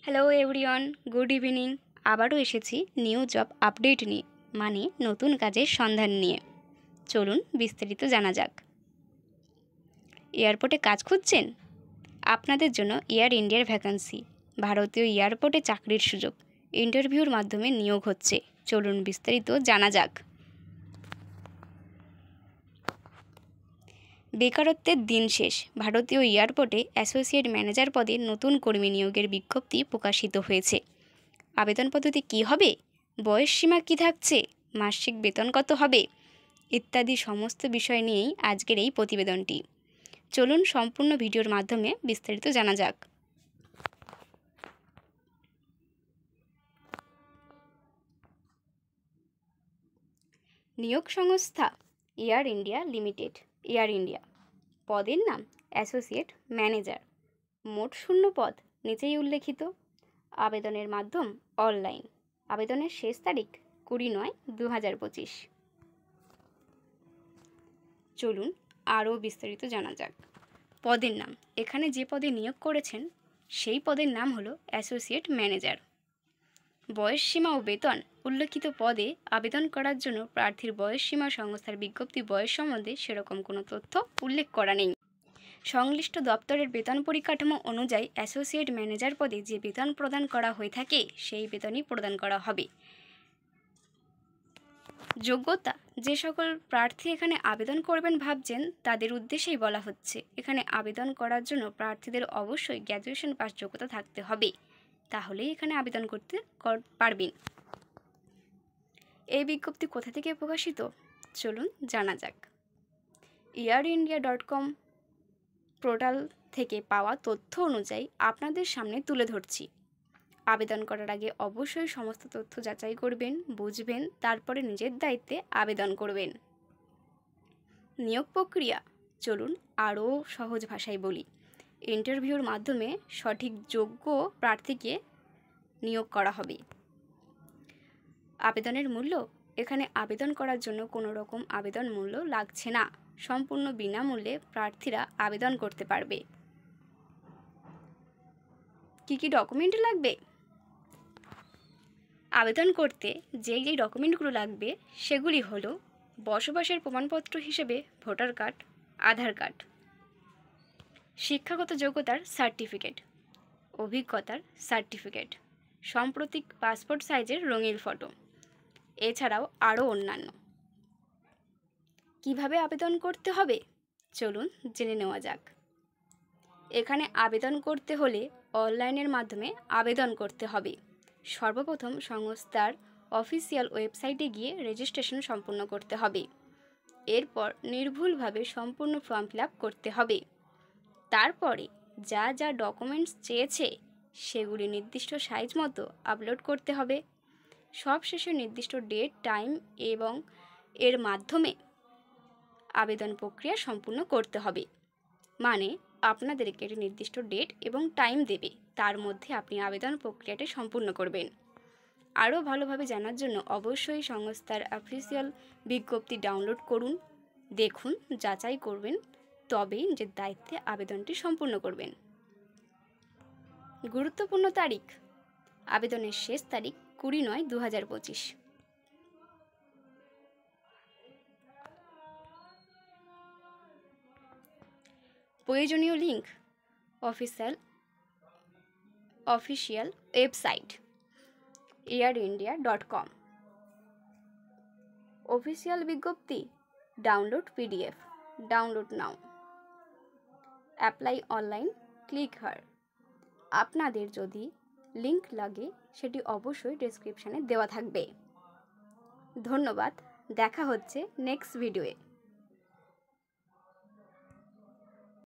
Hello everyone, good evening. আবারও এসেছি new job update নিয়ে, মানে নতুন কাজের সন্ধান নিয়ে। চলুন বিস্তারিত জানা যাক। এয়ারপোর্টে কাজ খুঁজছেন? আপনাদের জন্য এয়ার ইন্ডিয়ার ভ্যাকান্সি। ভারতীয় এয়ারপোর্টে চাকরির সুযোগ, ইন্টারভিউর মাধ্যমে নিয়োগ হচ্ছে। চলুন বিস্তারিত জানা যাক। বেকারত্বের দিন শেষ। ভারতীয় এয়ারপোর্টে অ্যাসোসিয়েট ম্যানেজার পদে নতুন কর্মী নিয়োগের বিজ্ঞপ্তি প্রকাশিত হয়েছে। আবেদন পদ্ধতি কী হবে, বয়স সীমা কী থাকছে, মাসিক বেতন কত হবে ইত্যাদি সমস্ত বিষয় নিয়েই আজকের এই প্রতিবেদনটি। চলুন সম্পূর্ণ ভিডিওর মাধ্যমে বিস্তারিত জানা যাক। নিয়োগ সংস্থা air India limited, air India. পদের নাম অ্যাসোসিয়েট ম্যানেজার। মোট 0 পদ নিচেই উল্লেখিত। আবেদনের মাধ্যম অনলাইন। আবেদনের শেষ তারিখ 20/9/2025। চলুন আরও বিস্তারিত জানা যাক। পদের নাম, এখানে যে পদে নিয়োগ করেছেন সেই পদের নাম হলো অ্যাসোসিয়েট ম্যানেজার। বয়স সীমা ও বেতন। উল্লেখিত পদে আবেদন করার জন্য প্রার্থীর বয়স সীমা সংস্থার বিজ্ঞপ্তি বয়স সম্বন্ধে সেরকম কোনো তথ্য উল্লেখ করা নেই। সংশ্লিষ্ট দপ্তরের বেতন পরিকাঠামো অনুযায়ী অ্যাসোসিয়েট ম্যানেজার পদে যে বেতন প্রদান করা হয়ে থাকে সেই বেতনই প্রদান করা হবে। যোগ্যতা, যে সকল প্রার্থী এখানে আবেদন করবেন ভাবছেন তাদের উদ্দেশ্যেই বলা হচ্ছে। এখানে আবেদন করার জন্য প্রার্থীদের অবশ্যই গ্র্যাজুয়েশন পাস যোগ্যতা থাকতে হবে, তাহলেই এখানে আবেদন করতে পারবেন। এই বিজ্ঞপ্তি কোথা থেকে প্রকাশিত চলুন জানা যাক। earindia.com পোর্টাল থেকে পাওয়া তথ্য অনুযায়ী আপনাদের সামনে তুলে ধরছি। আবেদন করার আগে অবশ্যই সমস্ত তথ্য যাচাই করবেন, বুঝবেন, তারপরে নিজের দায়িত্বে আবেদন করবেন। নিয়োগ প্রক্রিয়া চলুন আরও সহজ ভাষায় বলি। ইন্টারভিউর মাধ্যমে সঠিক যোগ্য প্রার্থীকে নিয়োগ করা হবে। আবেদনের মূল্য, এখানে আবেদন করার জন্য কোনো রকম আবেদন মূল্য লাগছে না। সম্পূর্ণ বিনামূল্যে প্রার্থীরা আবেদন করতে পারবে। কী কী ডকুমেন্ট লাগবে? আবেদন করতে যেই ডকুমেন্টগুলো লাগবে সেগুলি হলো বসবাসের প্রমাণপত্র হিসেবে ভোটার কার্ড, আধার কার্ড, শিক্ষাগত যোগ্যতার সার্টিফিকেট, অভিজ্ঞতার সার্টিফিকেট, সাম্প্রতিক পাসপোর্ট সাইজের রঙিন ফটো, এছাড়াও আরও অন্যান্য। কিভাবে আবেদন করতে হবে চলুন জেনে নেওয়া যাক। এখানে আবেদন করতে হলে অনলাইনের মাধ্যমে আবেদন করতে হবে। সর্বপ্রথম সংস্থার অফিসিয়াল ওয়েবসাইটে গিয়ে রেজিস্ট্রেশন সম্পূর্ণ করতে হবে। এরপর নির্ভুলভাবে সম্পূর্ণ ফর্ম ফিল আপ করতে হবে। তারপরে যা যা ডকুমেন্টস চেয়েছে সেগুলি নির্দিষ্ট সাইজ মতো আপলোড করতে হবে। সবশেষে নির্দিষ্ট ডেট, টাইম এবং এর মাধ্যমে আবেদন প্রক্রিয়া সম্পূর্ণ করতে হবে। মানে আপনাদেরকে একটি নির্দিষ্ট ডেট এবং টাইম দেবে, তার মধ্যে আপনি আবেদন প্রক্রিয়াটি সম্পূর্ণ করবেন। আরও ভালোভাবে জানার জন্য অবশ্যই সংস্থার অফিসিয়াল বিজ্ঞপ্তি ডাউনলোড করুন, দেখুন, যাচাই করবেন, তবেই নিজের দায়িত্বে আবেদনটি সম্পূর্ণ করবেন। গুরুত্বপূর্ণ তারিখ, আবেদনের শেষ তারিখ 20/9/2025। প্রয়োজনীয় link, official website earindia.com। Official বিজ্ঞপ্তি, download PDF, download now, apply online, click here. আপনাদের যদি লিঙ্ক লাগে সেটি অবশ্যই ডেসক্রিপশানে দেওয়া থাকবে। ধন্যবাদ, দেখা হচ্ছে নেক্সট ভিডিওয়ে।